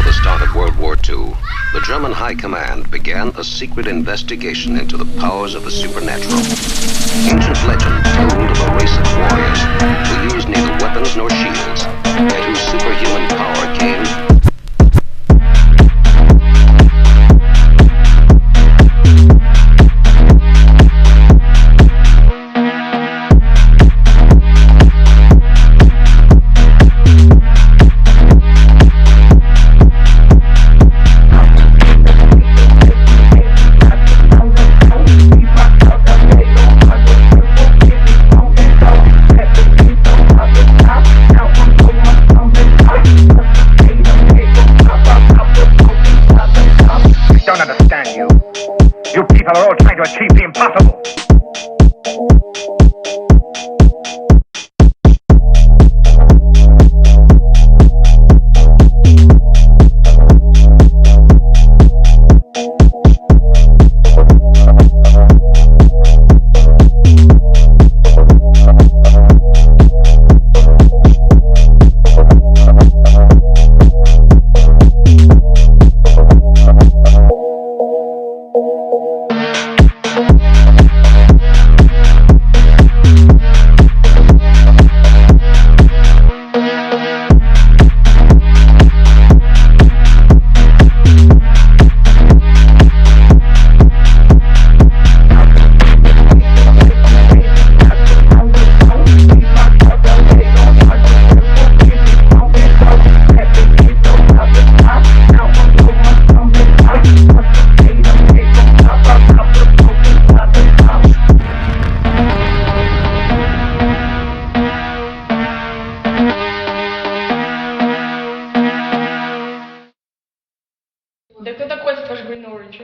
the start of World War II, the German High Command began a secret investigation into the powers of the supernatural. Ancient legend told of a race of warriors who used neither weapons nor shields, and whose superhuman power came You people are all trying to achieve the impossible. Да кто такой спрашивает Green Orange?